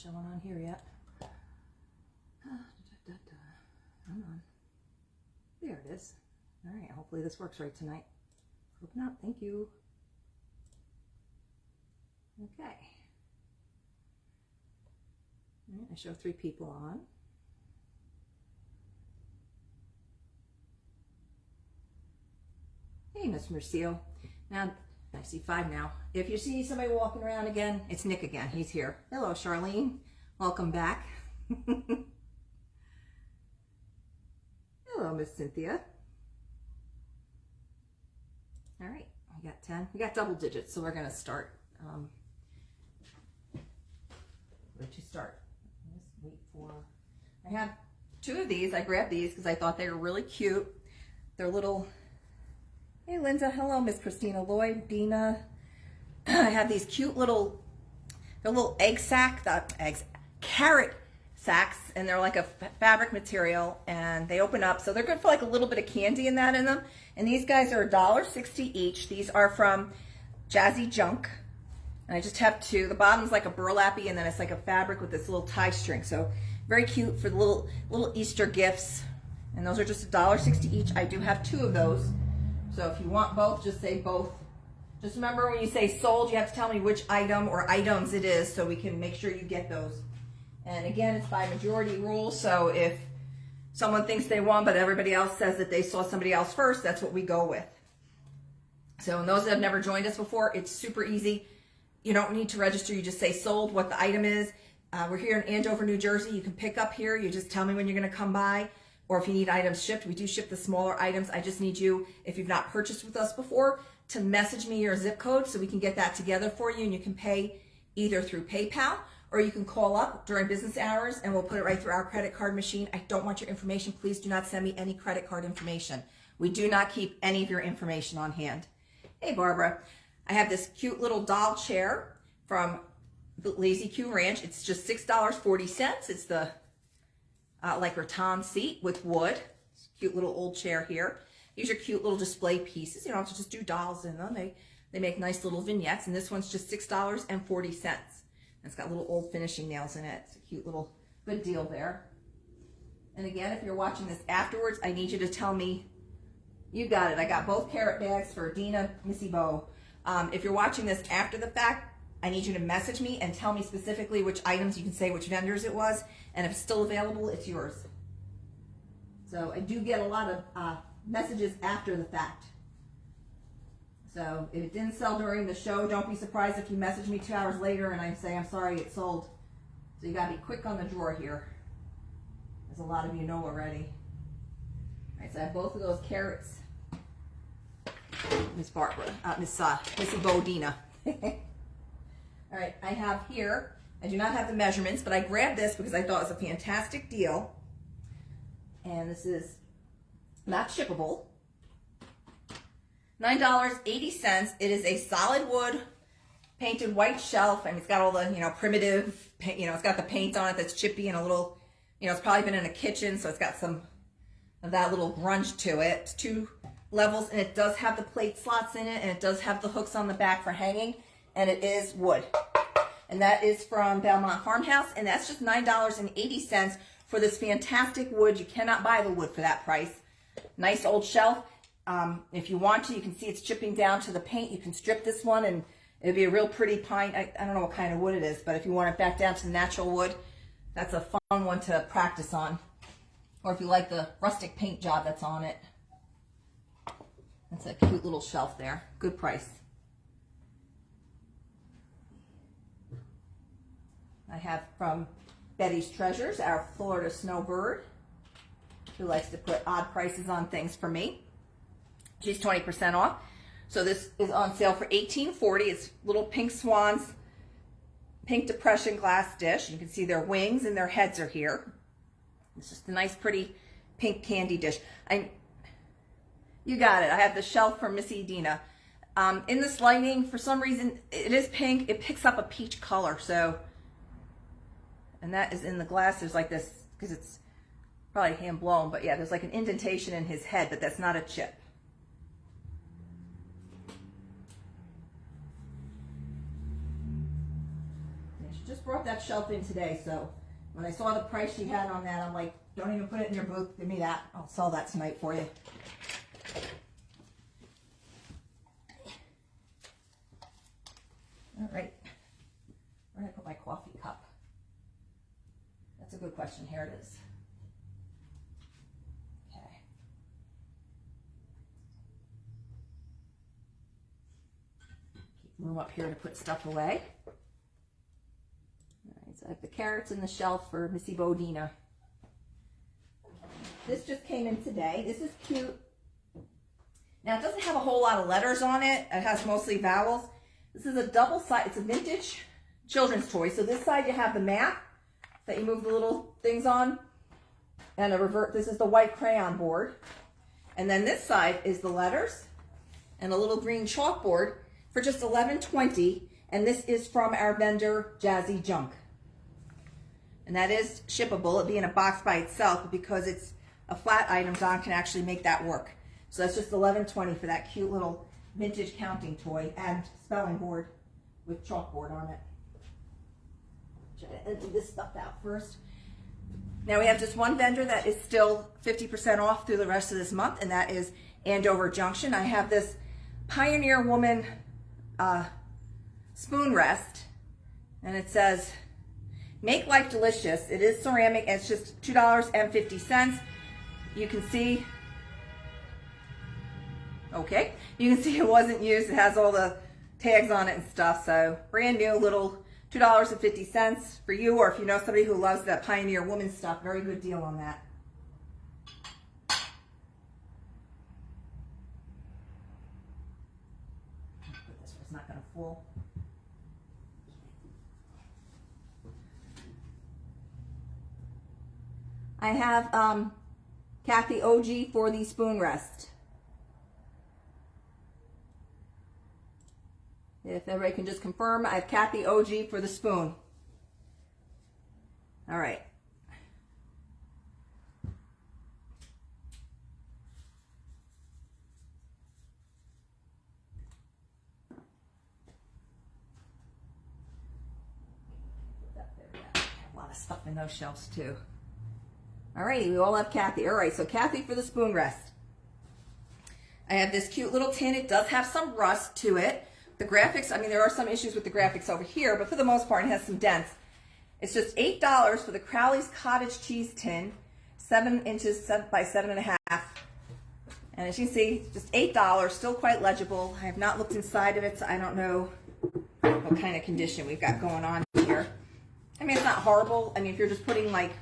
showing on here yet. Come on. There it is. All right, hopefully this works right tonight. Open up, thank you. Okay. All right, I show 3 people on. Hey, Miss Mercio. Now, I see 5 now. If you see somebody walking around again, it's Nick again. He's here. Hello, Charlene. Welcome back. Hello, Miss Cynthia. All right, we got 10. We got double digits, so we're going to start. Where'd you start? Let's wait for... I have 2 of these. I grabbed these because I thought they were really cute. They're little... Hey, Linda. Hello, Miss Christina Lloyd, Dina. I have these cute little... They're little carrot sacks, and they're like a fabric material, and they open up, so they're good for like a little bit of candy in them. And these guys are $1.60 each. These are from Jazzy Junk, and I just have 2. The bottom's like a burlappy, and then it's like a fabric with this little tie string. So very cute for the little Easter gifts. And those are just $1.60 each. I do have 2 of those. So if you want both, just say both. Just remember when you say sold, you have to tell me which item or items it is so we can make sure you get those. And again, it's by majority rule. So if someone thinks they won, but everybody else says that they saw somebody else first, that's what we go with. So and those that have never joined us before, it's super easy. You don't need to register. You just say sold, what the item is. We're here in Andover, New Jersey. You can pick up here. You just tell me when you're going to come by. Or if you need items shipped, we do ship the smaller items. I just need you, if you've not purchased with us before, to message me your zip code so we can get that together for you. And you can pay either through PayPal or you can call up during business hours and we'll put it right through our credit card machine. I don't want your information. Please do not send me any credit card information. We do not keep any of your information on hand. Hey, Barbara. I have this cute little doll chair from Lazy Q Ranch. It's just $6.40. It's the like rattan seat with wood. It's a cute little old chair here. These are cute little display pieces. You don't have to just do dolls in them. They make nice little vignettes, and this one's just $6.40. It's got little old finishing nails in it. It's a cute little good deal there. And again, if you're watching this afterwards, I need you to tell me you got it. I got both carrot bags for Dina, Missy Bo. If you're watching this after the fact, I need you to message me and tell me specifically which items. You can say which vendors it was, and if it's still available, it's yours. So I do get a lot of messages after the fact. So if it didn't sell during the show, don't be surprised if you message me 2 hours later and I say, I'm sorry, it sold. So you gotta be quick on the drawer here, as a lot of you know already. All right, so I have both of those carrots. Miss Barbara, Missy Bodina. All right, I have here, I do not have the measurements, but I grabbed this because I thought it was a fantastic deal. And this is not shippable. $9.80. It is a solid wood painted white shelf, and it's got all the, primitive, it's got the paint on it that's chippy and a little, it's probably been in a kitchen, so it's got some of that little grunge to it. It's 2 levels, and it does have the plate slots in it, and it does have the hooks on the back for hanging, and it is wood. And that is from Belmont Farmhouse, and that's just $9.80 for this fantastic wood. You cannot buy the wood for that price. Nice old shelf. If you want to, you can see it's chipping down to the paint. You can strip this one, and it'd be a real pretty pine. I don't know what kind of wood it is, but if you want it back down to the natural wood, that's a fun one to practice on. Or if you like the rustic paint job that's on it. That's a cute little shelf there. Good price. I have from Betty's Treasures, our Florida snowbird, who likes to put odd prices on things for me. She's 20% off. So this is on sale for $18.40. It's little pink swans, pink depression glass dish. You can see their wings and their heads are here. It's just a nice, pretty pink candy dish. You got it. I have the shelf from Missy Dina. In this lighting, for some reason, it is pink. It picks up a peach color. So, and that is in the glass. There's like this, because it's probably hand blown, but yeah, there's like an indentation in his head, but that's not a chip. brought that shelf in today, so when I saw the price she had on that, I'm like, don't even put it in your booth. Give me that. I'll sell that tonight for you. All right. Where did I put my coffee cup? That's a good question. Here it is. Okay. Keep room up here to put stuff away. All right, so I have the carrots in the shelf for Missy Bodina. This just came in today. This is cute. Now, it doesn't have a whole lot of letters on it. It has mostly vowels. This is a double side. It's a vintage children's toy. So this side you have the map that you move the little things on, and a revert. This is the white crayon board, and then this side is the letters and a little green chalkboard for just $11.20. And this is from our vendor Jazzy Junk, and that is shippable. It'd be in a box by itself, but because it's a flat item, Don can actually make that work. So that's just $11.20 for that cute little vintage counting toy and spelling board with chalkboard on it. Try to empty this stuff out first. Now we have just one vendor that is still 50% off through the rest of this month, and that is Andover Junction. I have this Pioneer Woman spoon rest, and it says, "Make life delicious." It is ceramic, and it's just $2.50. You can see, okay, you can see it wasn't used. It has all the tags on it and stuff. So brand new, little $2.50 for you, or if you know somebody who loves that Pioneer Woman stuff, very good deal on that. Put this where it's not going to fall. I have Kathy OG for the spoon rest. If everybody can just confirm, I have Kathy OG for the spoon. All right. There we go. A lot of stuff in those shelves too. All right, we all have Kathy. All right, so Kathy for the spoon rest. I have this cute little tin. It does have some rust to it. The graphics, I mean, there are some issues with the graphics over here, but for the most part, it has some dents. It's just $8 for the Crowley's Cottage Cheese tin, 7 inches by 7.5. And as you can see, just $8, still quite legible. I have not looked inside of it, so I don't know what kind of condition we've got going on here. I mean, it's not horrible. I mean, if you're just putting like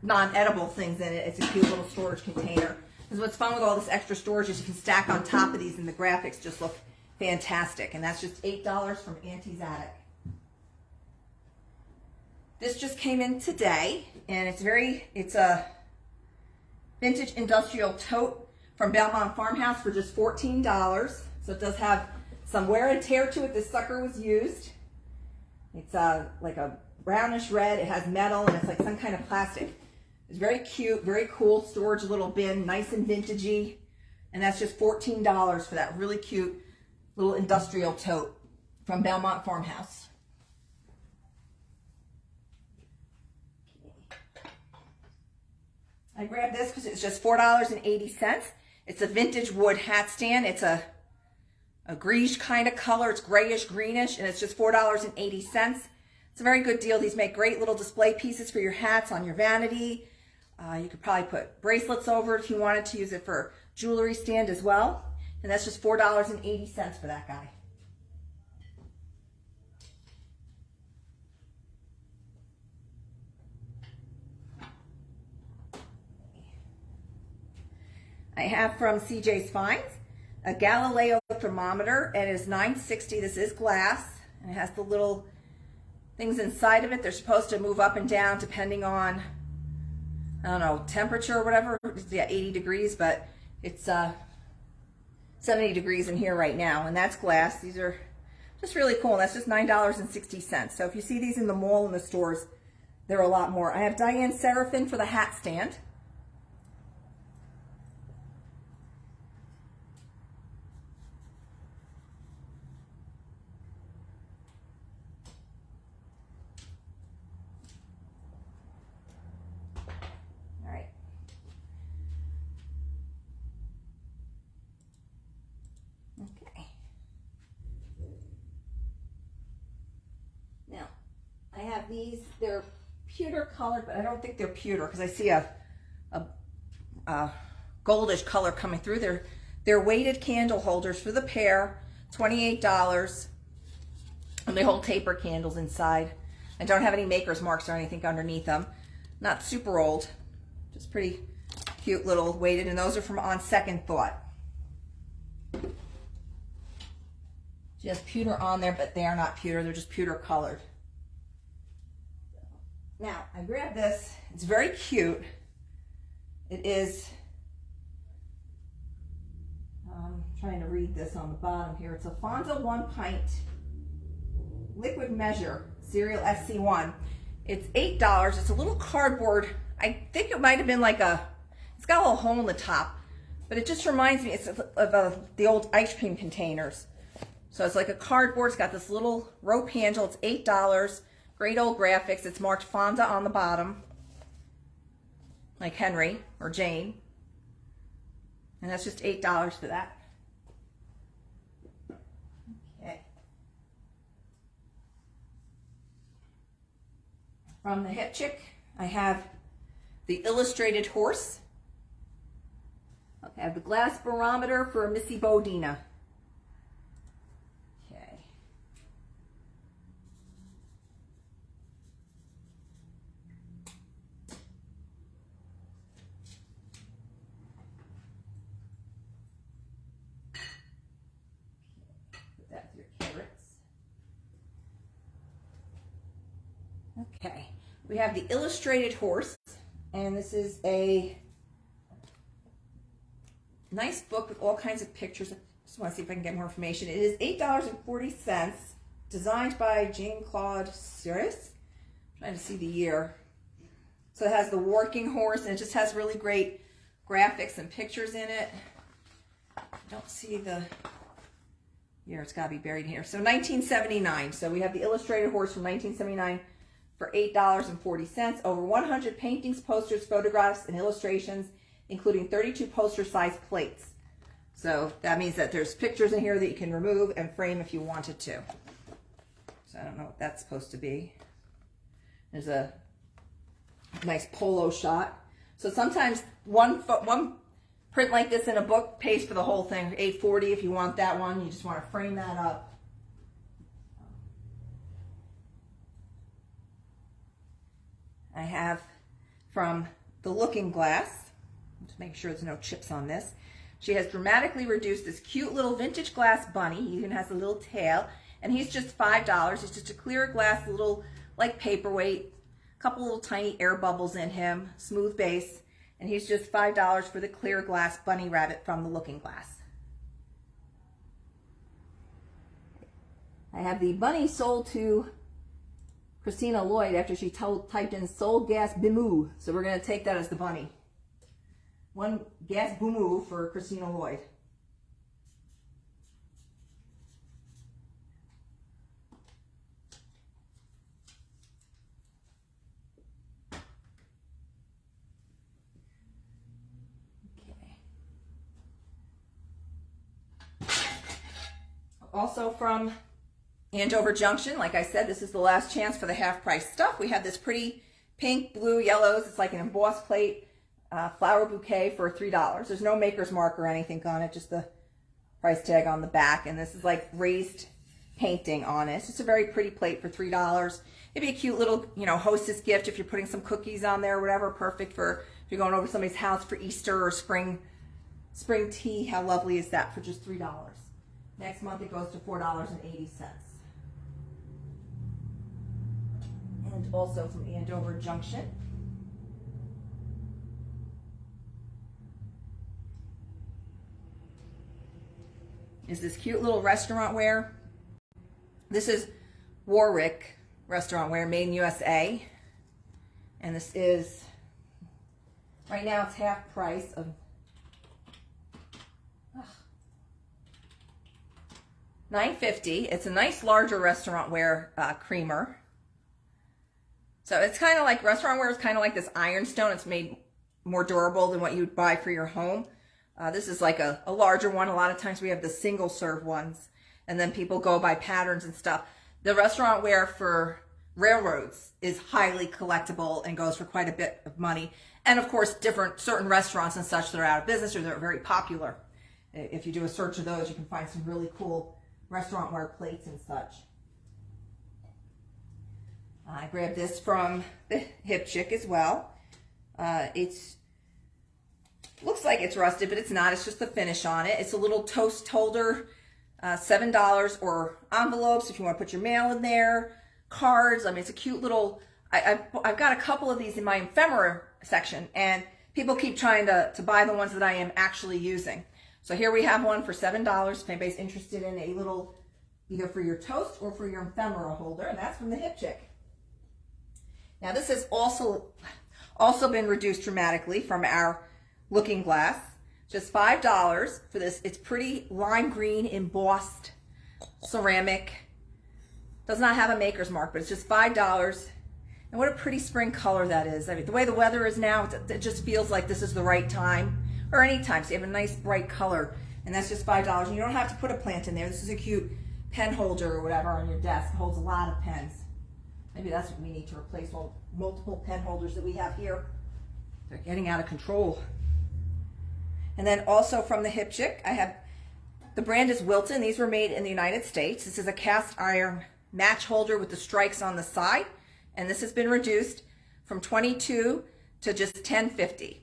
non-edible things in it, it's a cute little storage container. Because what's fun with all this extra storage is you can stack on top of these and the graphics just look fantastic. And that's just $8 from Auntie's Attic. This just came in today, and it's a vintage industrial tote from Belmont Farmhouse for just $14. So it does have some wear and tear to it. This sucker was used. It's like a brownish red. It has metal, and it's like some kind of plastic. It's very cute, very cool storage little bin, nice and vintagey. And that's just $14 for that really cute little industrial tote from Belmont Farmhouse. I grabbed this because it's just $4.80. It's a vintage wood hat stand. It's a greige kind of color. It's grayish, greenish, and it's just $4.80. It's a very good deal. These make great little display pieces for your hats on your vanity. You could probably put bracelets over it if you wanted to use it for jewelry stand as well. And that's just $4.80 for that guy. I have from CJ's Finds a Galileo thermometer, and it is $9.60. This is glass, and it has the little things inside of it. They're supposed to move up and down depending on, I don't know, temperature or whatever. Yeah, 80 degrees, but it's 70 degrees in here right now, and that's glass. These are just really cool, and that's just $9.60. So if you see these in the mall and the stores, they're a lot more. I have Diane Seraphin for the hat stand. Okay. Now, I have these, they're pewter colored, but I don't think they're pewter because I see a goldish color coming through. They're weighted candle holders for the pair, $28. And they hold taper candles inside. I don't have any maker's marks or anything underneath them. Not super old, just pretty cute little weighted, and those are from On Second Thought. She has pewter on there, but they are not pewter, they're just pewter colored. Now, I grabbed this, it's very cute. It is, I'm trying to read this on the bottom here. It's a Fonda 1 pint liquid measure, cereal SC1. It's $8. It's a little cardboard. I think it might have been like it's got a little hole in the top, but it just reminds me, it's of the old ice cream containers. So it's like a cardboard. It's got this little rope handle. It's $8. Great old graphics. It's marked Fonda on the bottom, like Henry or Jane. And that's just $8 for that. Okay. From the Hip Chick, I have the illustrated horse. Okay, I have the glass barometer for Missy Bodina. Okay. Put that with your carrots. Okay, we have the illustrated horse, and this is a nice book with all kinds of pictures. I just want to see if I can get more information. It is $8.40, designed by Jean-Claude Siris. Trying to see the year. So it has the working horse, and it just has really great graphics and pictures in it. I don't see the year. It's got to be buried here. So 1979. So we have the illustrated horse from 1979 for $8.40. Over 100 paintings, posters, photographs, and illustrations, including 32 poster-sized plates. So that means that there's pictures in here that you can remove and frame if you wanted to. So I don't know what that's supposed to be. There's a nice polo shot. So sometimes one print like this in a book pays for the whole thing, $8.40 if you want that one. You just want to frame that up. I have from The Looking Glass, to make sure there's no chips on this. She has dramatically reduced this cute little vintage glass bunny. He even has a little tail, and he's just $5. He's just a clear glass, little like paperweight, a couple little tiny air bubbles in him, smooth base, and he's just $5 for the clear glass bunny rabbit from The Looking Glass. I have the bunny sold to Christina Lloyd after she typed in sold gas bimoo. So we're going to take that as the bunny. One gas bimoo for Christina Lloyd. Okay. Also from Andover Junction, like I said, this is the last chance for the half price stuff. We have this pretty pink, blue, yellows. It's like an embossed plate flower bouquet for $3. There's no maker's mark or anything on it, just the price tag on the back. And this is like raised painting on it. It's just a very pretty plate for $3. It'd be a cute little, hostess gift if you're putting some cookies on there or whatever. Perfect for if you're going over to somebody's house for Easter or spring tea. How lovely is that for just $3? Next month it goes to $4.80. And also from Andover Junction. Is this cute little restaurant wear. This is Warwick restaurant wear, made in USA. And this is, right now it's half price of $9.50. It's a nice larger restaurant wear creamer. So it's kind of like, restaurant wear is kind of like this ironstone. It's made more durable than what you'd buy for your home. This is like a larger one. A lot of times we have the single serve ones, and then people go by patterns and stuff. The restaurant ware for railroads is highly collectible and goes for quite a bit of money. And of course, certain restaurants and such that are out of business or they're very popular. If you do a search of those, you can find some really cool restaurant ware plates and such. I grabbed this from the Hip Chick as well. It's looks like it's rusted, but it's not. It's just the finish on it. It's a little toast holder, $7, or envelopes if you want to put your mail in there, cards. I mean, it's a cute little, I've got a couple of these in my ephemera section, and people keep trying to buy the ones that I am actually using. So here we have one for $7 if anybody's interested in a little, either for your toast or for your ephemera holder, and that's from the Hip Chick. Now this has also been reduced dramatically from our looking glass. Just $5 for this. It's pretty lime green embossed ceramic. Does not have a maker's mark, but it's just $5. And what a pretty spring color that is. I mean, the way the weather is now, it just feels like this is the right time, or any time. So you have a nice bright color, and that's just $5. And you don't have to put a plant in there. This is a cute pen holder or whatever on your desk. It holds a lot of pens. Maybe that's what we need to replace all multiple pen holders that we have here. They're getting out of control. And then also from the Hip Chick, I have, the brand is Wilton. These were made in the United States. This is a cast iron match holder with the strikes on the side. And this has been reduced from $22 to just $10.50.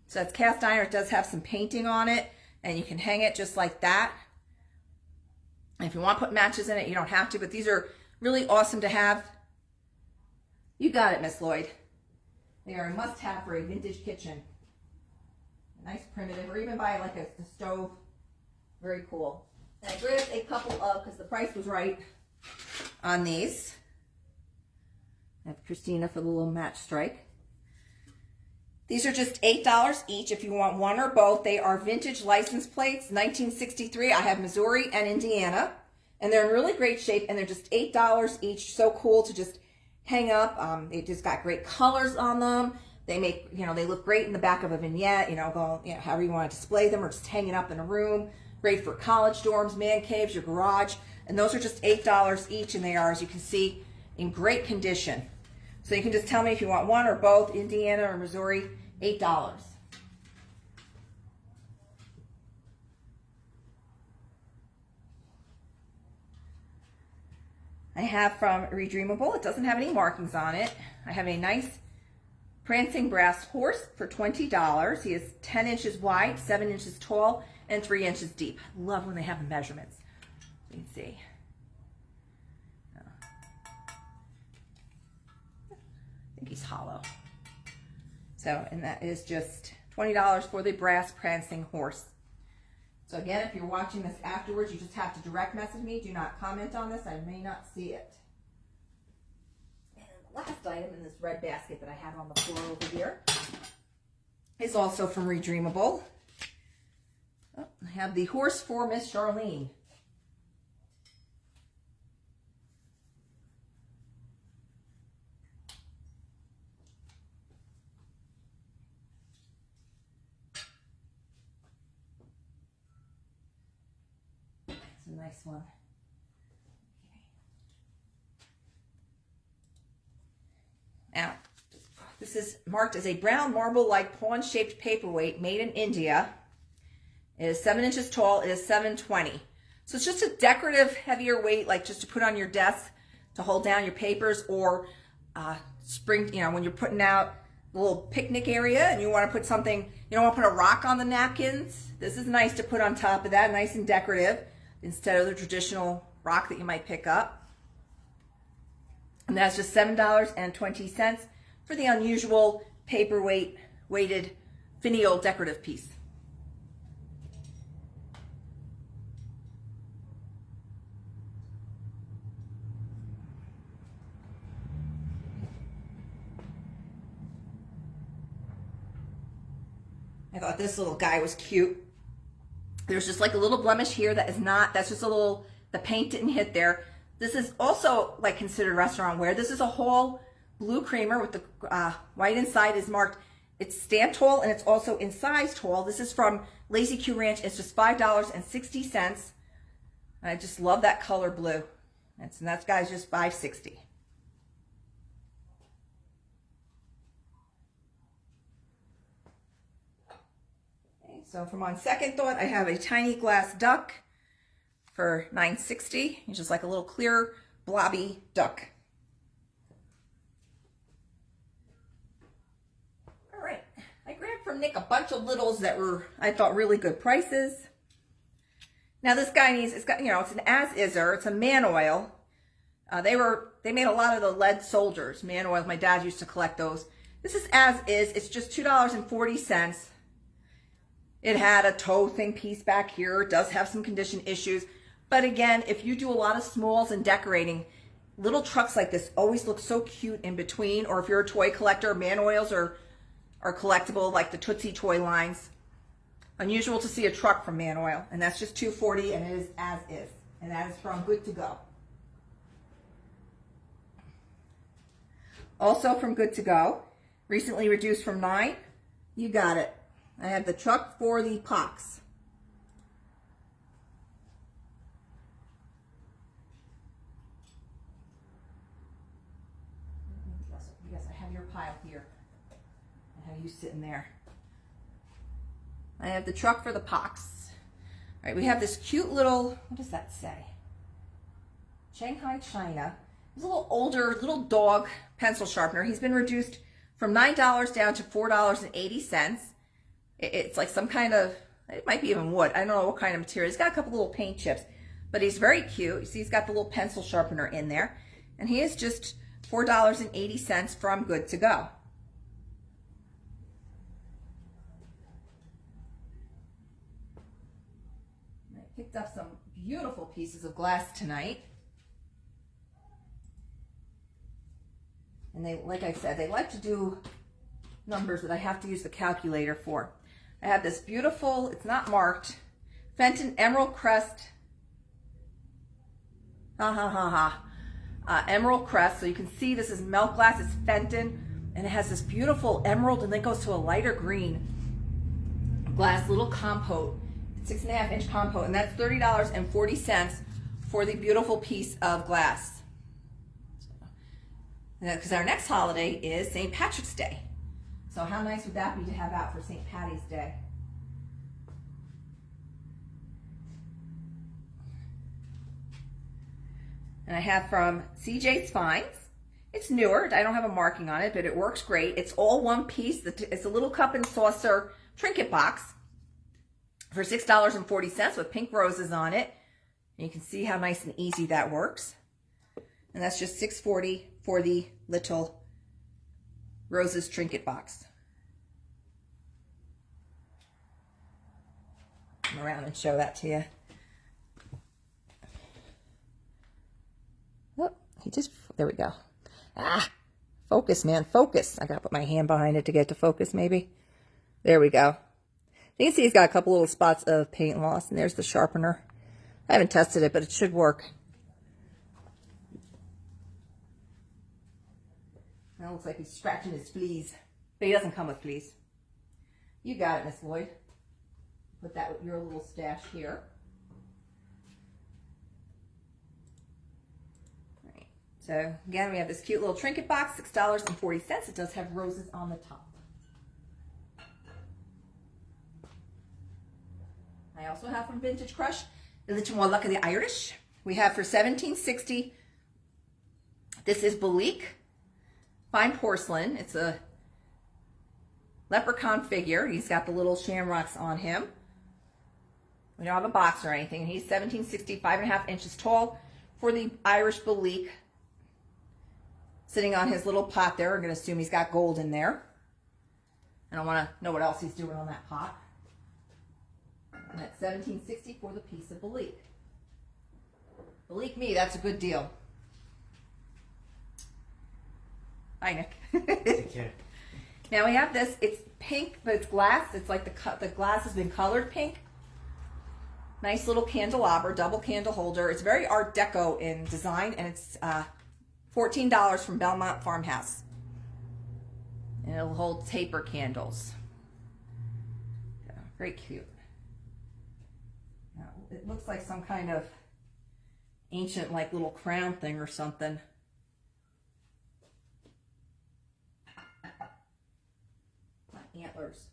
So it's cast iron. It does have some painting on it, and you can hang it just like that. And if you want to put matches in it, you don't have to, but these are really awesome to have. You got it, Miss Lloyd. They are a must-have for a vintage kitchen. A nice primitive, or even buy like a stove. Very cool. And I grabbed a couple of, because the price was right on these. I have Christina for the little match strike. These are just $8 each if you want one or both. They are vintage license plates, 1963. I have Missouri and Indiana. And they're in really great shape, and they're just $8 each. So cool to just hang up. They just got great colors on them. They make, they look great in the back of a vignette, however you want to display them, or just hanging up in a room. Great for college dorms, man caves, your garage. And those are just $8 each, and they are, as you can see, in great condition. So you can just tell me if you want one or both, Indiana or Missouri, $8. I have from Redreamable. It doesn't have any markings on it. I have a nice prancing brass horse for $20. He is 10 inches wide, 7 inches tall, and 3 inches deep. I love when they have the measurements. You can see. I think he's hollow. So, and that is just $20 for the brass prancing horse. So again, if you're watching this afterwards, you just have to direct message me. Do not comment on this. I may not see it. And the last item in this red basket that I have on the floor over here is also from Redreamable. Oh, I have the horse for Miss Charlene. It's a nice one. Okay. Now, this is marked as a brown marble-like pawn-shaped paperweight made in India. It is 7 inches tall. It is $7.20. So it's just a decorative, heavier weight, like just to put on your desk to hold down your papers, or when you're putting out a little picnic area and you want to put something, you don't want to put a rock on the napkins. This is nice to put on top of that, nice and decorative, instead of the traditional rock that you might pick up. And that's just $7.20 for the unusual paperweight weighted finial decorative piece. I thought this little guy was cute. There's just like a little blemish here that's just a little, the paint didn't hit there. This is also like considered restaurant ware. This is a whole blue creamer with the white inside is marked It's stand tall and it's also in size tall. This is from Lazy Q Ranch. It's just $5.60. I just love that color blue. And that guy's just $5.60. Okay, so from on second thought, I have a tiny glass duck for $9.60. It's just like a little clear blobby duck. All right, I grabbed from Nick a bunch of littles that were, I thought, really good prices. Now this guy needs, it's got, you know, it's an as-iser, it's a man oil. They made a lot of the lead soldiers, man oils. My dad used to collect those. This is as is, it's just $2.40. It had a toe thing piece back here. It does have some condition issues. But again, if you do a lot of smalls and decorating, little trucks like this always look so cute in between. Or if you're a toy collector, man oils are collectible, like the Tootsie toy lines. Unusual to see a truck from Man Oil, and that's just $2.40, and it is as is, and that is from Good to Go. Also from Good to Go, recently reduced from $9. You got it. I have the truck for the pox. Yes, I have your pile here. I have you sitting there. I have the truck for the pox. All right, we have this cute little, what does that say? Shanghai China. It's a little older, little dog pencil sharpener. He's been reduced from $9 down to $4.80. It's like some kind of, it might be even wood. I don't know what kind of material. He's got a couple little paint chips, but he's very cute. You see, he's got the little pencil sharpener in there. And he is just $4.80 from Good to Go. Picked up some beautiful pieces of glass tonight. And they, like I said, they like to do numbers that I have to use the calculator for. I have this beautiful, it's not marked, Fenton Emerald Crest. Emerald Crest. So you can see this is melt glass, it's Fenton, and it has this beautiful emerald, and then it goes to a lighter green glass, little compote. 6.5-inch compote, and that's $30.40 for the beautiful piece of glass. Because our next holiday is St. Patrick's Day. So how nice would that be to have out for St. Patty's Day? And I have from CJ's Finds. It's newer. I don't have a marking on it, but it works great. It's all one piece. It's a little cup and saucer trinket box for $6.40 with pink roses on it. And you can see how nice and easy that works. And that's just $6.40 for the little roses trinket box. Come around and show that to you. Oh, there we go. Focus, man, focus. I gotta put my hand behind it to get to focus, maybe. There we go. You can see he's got a couple little spots of paint loss, and there's the sharpener. I haven't tested it, but it should work. That looks like he's scratching his fleas, but he doesn't come with fleas. You got it, Miss Lloyd. Put that with your little stash here. All right. So again, we have this cute little trinket box, $6.40. It does have roses on the top. I also have from Vintage Crush, a little more luck of the Irish. We have for $17.60. This is Belique fine porcelain. It's a leprechaun figure. He's got the little shamrocks on him. We don't have a box or anything. And he's $17.60, 5.5 inches tall for the Irish Belique. Sitting on his little pot there. We're going to assume he's got gold in there. I don't want to know what else he's doing on that pot. And that's $17.60 for the piece of Belique. Believe me, that's a good deal. Hi, Nick. Take care. Now we have this. It's pink, but it's glass. It's like the glass has been colored pink. Nice little candelabra, double candle holder. It's very Art Deco in design, and it's $14 from Belmont Farmhouse. And it'll hold taper candles. Yeah, very cute. Now, it looks like some kind of ancient like little crown thing or something. Antlers.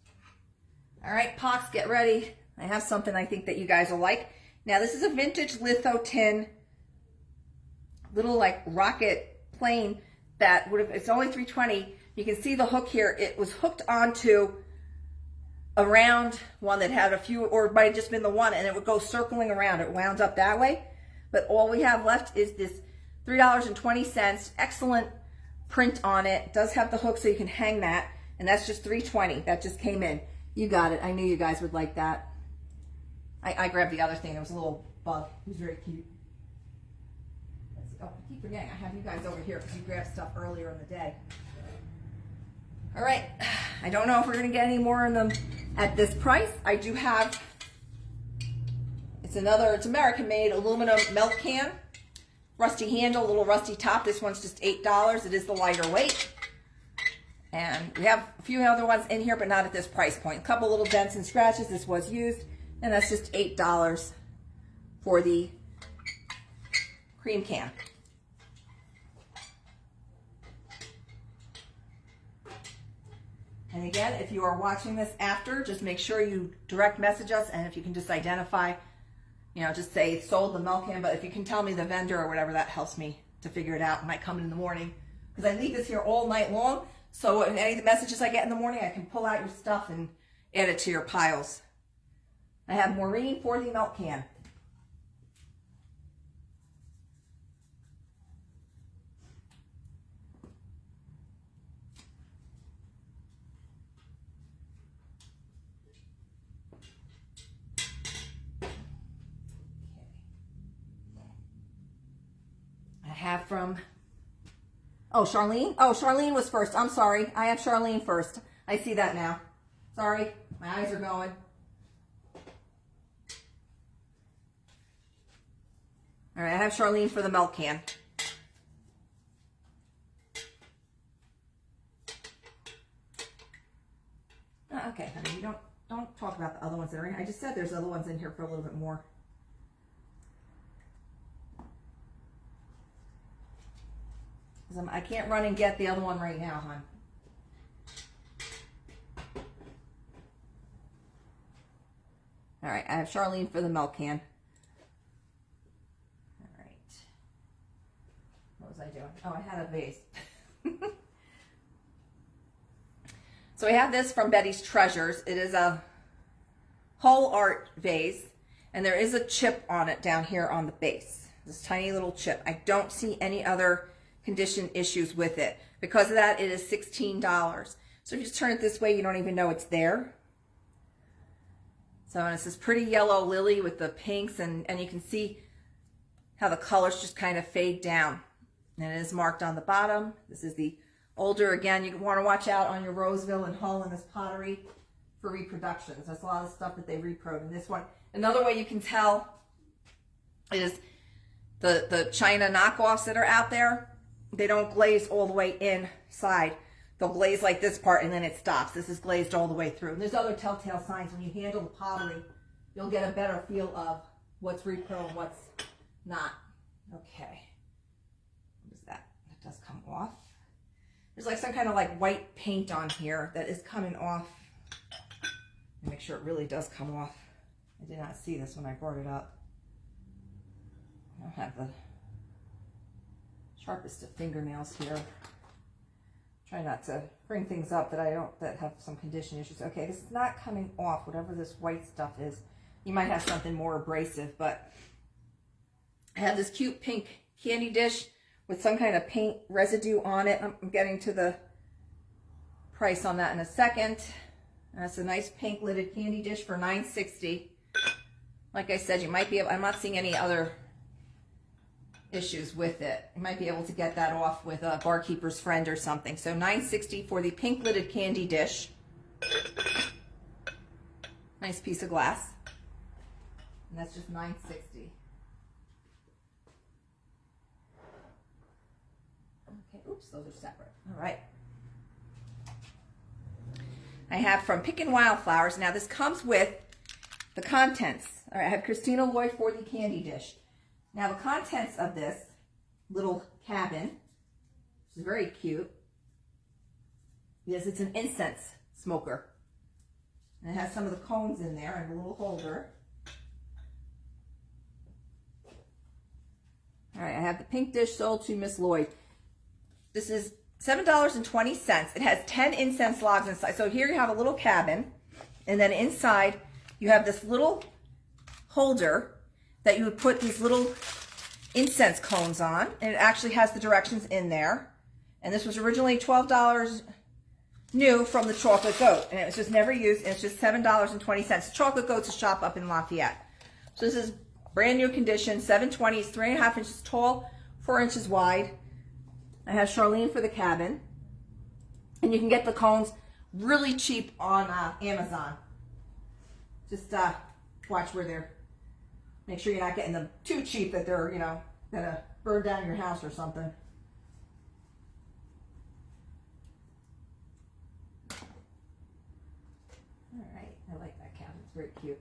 All right, Pox, get ready. I have something I think that you guys will like. Now, this is a vintage litho tin, little like rocket plane that would have, it's only $3.20. You can see the hook here. It was hooked onto a round one that had a few, or it might have just been the one, and it would go circling around. It wound up that way. But all we have left is this $3.20. Excellent print on it. It does have the hook so you can hang that. And that's just $3.20. That just came in. You got it. I knew you guys would like that. I grabbed the other thing. There was a little bug. It was very cute. Let's see. Oh, I keep forgetting. I have you guys over here because you grabbed stuff earlier in the day. All right. I don't know if we're going to get any more in them at this price. I do have, it's American-made aluminum milk can. Rusty handle, little rusty top. This one's just $8. It is the lighter weight. And we have a few other ones in here, but not at this price point. A couple little dents and scratches. This was used, and that's just $8 for the cream can. And again, if you are watching this after, just make sure you direct message us, and if you can just identify, you know, just say sold the milk can, but if you can tell me the vendor or whatever, that helps me to figure it out. It might come in the morning, because I leave this here all night long. So in any of the messages I get in the morning, I can pull out your stuff and add it to your piles. I have Maureen for the milk can. I have from... Oh, Charlene? Oh, Charlene was first. I'm sorry. I have Charlene first. I see that now. Sorry. My eyes are going. All right, I have Charlene for the milk can. Okay, honey, you don't talk about the other ones that are in. I just said there's other ones in here for a little bit more. I can't run and get the other one right now, hon. All right, I have Charlene for the milk can. All right. What was I doing? Oh, I had a vase. So I have this from Betty's Treasures. It is a whole art vase, and there is a chip on it down here on the base. This tiny little chip. I don't see any other condition issues with it. Because of that, it is $16. So if you just turn it this way, you don't even know it's there. So it's this pretty yellow lily with the pinks, and you can see how the colors just kind of fade down. And it is marked on the bottom. This is the older, again, you want to watch out on your Roseville and Hull and this pottery for reproductions. That's a lot of stuff that they reproed in this one. Another way you can tell is the China knockoffs that are out there. They don't glaze all the way inside. They'll glaze like this part and then it stops. This is glazed all the way through. And there's other telltale signs. When you handle the pottery, you'll get a better feel of what's repro and what's not. Okay. What is that? That does come off. There's like some kind of like white paint on here that is coming off. Make sure it really does come off. I did not see this when I brought it up. I don't have the sharpest of fingernails here. Try not to bring things up that have some condition issues. Okay, this is not coming off, whatever this white stuff is. You might have something more abrasive, but I have this cute pink candy dish with some kind of paint residue on it. I'm getting to the price on that in a second. That's a nice pink lidded candy dish for $9.60. Like I said, you might be able, I'm not seeing any other issues with it. You might be able to get that off with a barkeeper's friend or something. So $9.60 for the pink lidded candy dish. Nice piece of glass. And that's just $9.60. Okay, oops, those are separate. All right. I have from Pickin' Wildflowers. Now this comes with the contents. All right, I have Christina Lloyd for the candy dish. Now the contents of this little cabin, which is very cute, is it's an incense smoker. And it has some of the cones in there and a little holder. All right, I have the pink dish sold to Miss Lloyd. This is $7.20. It has 10 incense logs inside. So here you have a little cabin, and then inside you have this little holder that you would put these little incense cones on, and it actually has the directions in there. And this was originally $12 new from the Chocolate Goat, and it was just never used, and it's just $7.20. Chocolate Goat's a shop up in Lafayette. So this is brand new condition, $7.20. It's 3.5 inches tall, 4 inches wide. I have Charlene for the cabin, and you can get the cones really cheap on Amazon. Just watch where they're. Make sure you're not getting them too cheap that they're, you know, gonna burn down your house or something. All right, I like that cabin. It's very cute.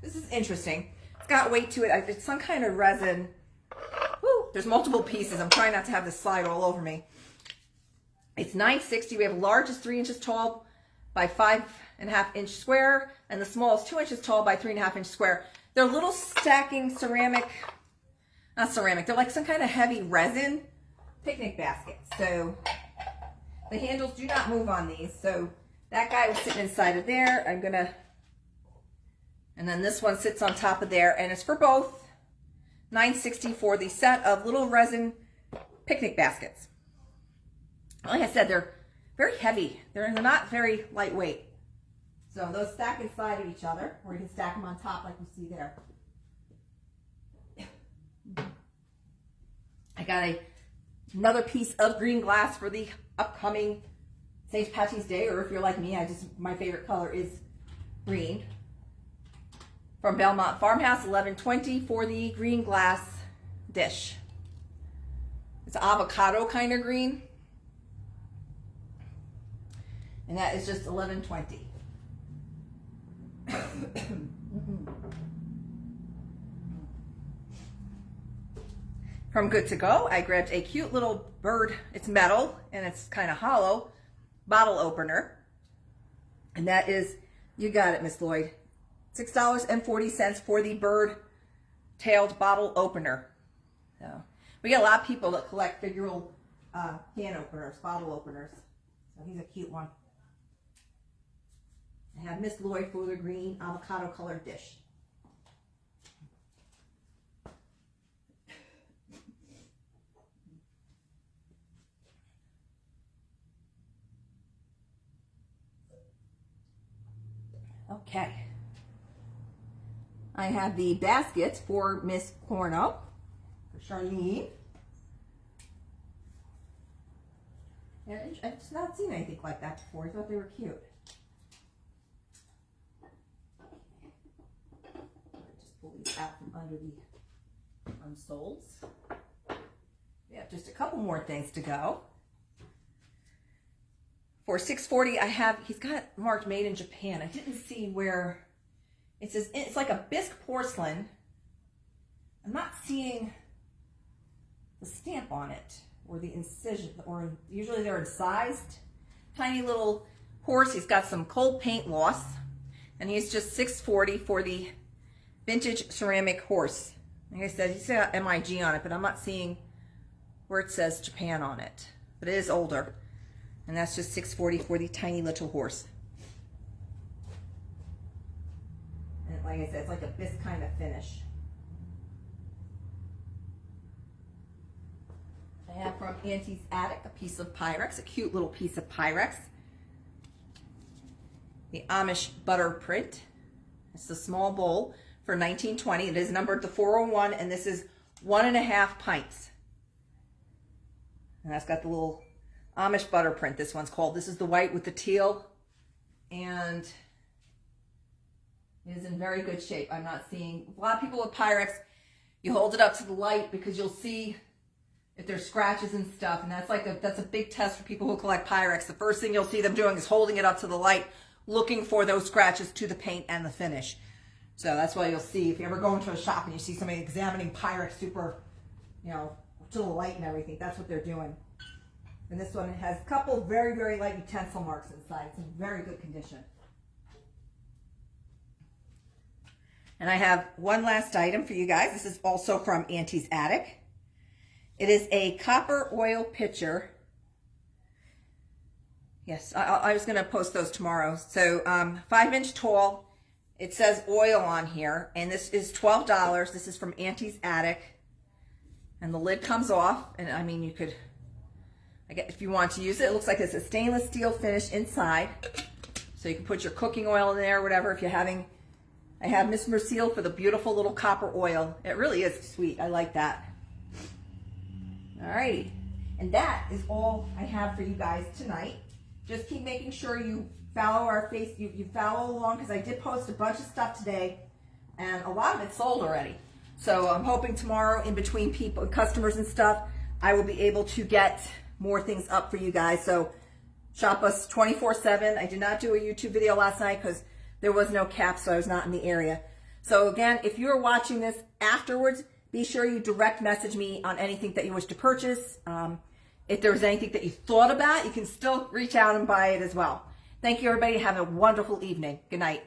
This is interesting. It's got weight to it. It's some kind of resin. Woo, there's multiple pieces. I'm trying not to have this slide all over me. It's $9.60. We have the largest 3 inches tall by 5.5 inch square, and the smallest 2 inches tall by 3.5 inch square. They're little stacking ceramic, not ceramic, they're like some kind of heavy resin picnic baskets. So the handles do not move on these. So that guy was sitting inside of there. And then this one sits on top of there, and it's for both $9.60 for the set of little resin picnic baskets. Like I said, they're very heavy. They're not very lightweight. So those stack inside of each other, or you can stack them on top like you see there. I got another piece of green glass for the upcoming St. Patty's Day, or if you're like me, my favorite color is green. From Belmont Farmhouse, $11.20 for the green glass dish. It's avocado kind of green. And that is just $11.20. From Good to Go, I grabbed a cute little bird. It's metal and it's kind of hollow bottle opener. And that is, you got it, Miss Lloyd, $6.40 for the bird-tailed bottle opener. So we get a lot of people that collect figural can openers, bottle openers. So he's a cute one. I have Miss Lloyd for the green avocado colored dish. Okay. I have the baskets for Miss Corno, for Charlene. And I've just not seen anything like that before. I thought they were cute. Just pull these out from under the unsolds. We have just a couple more things to go. For $6.40, he's got it marked made in Japan. I didn't see where. It says, it's like a bisque porcelain. I'm not seeing the stamp on it or the incision, or usually they're incised. Tiny little horse. He's got some cold paint loss, and he's just $6.40 for the vintage ceramic horse. Like I said, he's got MIG on it, but I'm not seeing where it says Japan on it. But it is older, and that's just $6.40 for the tiny little horse. Like I said, it's like a bisque kind of finish. I have from Auntie's Attic a piece of Pyrex, a cute little piece of Pyrex. The Amish butter print. It's a small bowl for $19.20. It is numbered to 401, and this is 1.5 pints. And that's got the little Amish butter print, this one's called. This is the white with the teal, and it is in very good shape. I'm not seeing, a lot of people with Pyrex, you hold it up to the light because you'll see if there's scratches and stuff, and that's a big test for people who collect Pyrex. The first thing you'll see them doing is holding it up to the light, looking for those scratches to the paint and the finish. So that's why you'll see, if you ever go into a shop and you see somebody examining Pyrex super, you know, to the light and everything, that's what they're doing. And this one has a couple very, very light utensil marks inside. It's in very good condition. And I have one last item for you guys. This is also from Auntie's Attic. It is a copper oil pitcher. Yes, I was going to post those tomorrow. So 5-inch tall. It says oil on here. And this is $12. This is from Auntie's Attic. And the lid comes off. And I mean, you could, I guess, if you want to use it, it looks like it's a stainless steel finish inside. So you can put your cooking oil in there or whatever if you're having. I have Miss Mercille for the beautiful little copper oil. It really is sweet. I like that. Alrighty. And that is all I have for you guys tonight. Just keep making sure you follow our you follow along, because I did post a bunch of stuff today and a lot of it sold already. So I'm hoping tomorrow, in between people, customers and stuff, I will be able to get more things up for you guys. So shop us 24/7. I did not do a YouTube video last night because there was no cap, so I was not in the area. So again, if you're watching this afterwards, be sure you direct message me on anything that you wish to purchase. If there was anything that you thought about, you can still reach out and buy it as well. Thank you, everybody. Have a wonderful evening. Good night.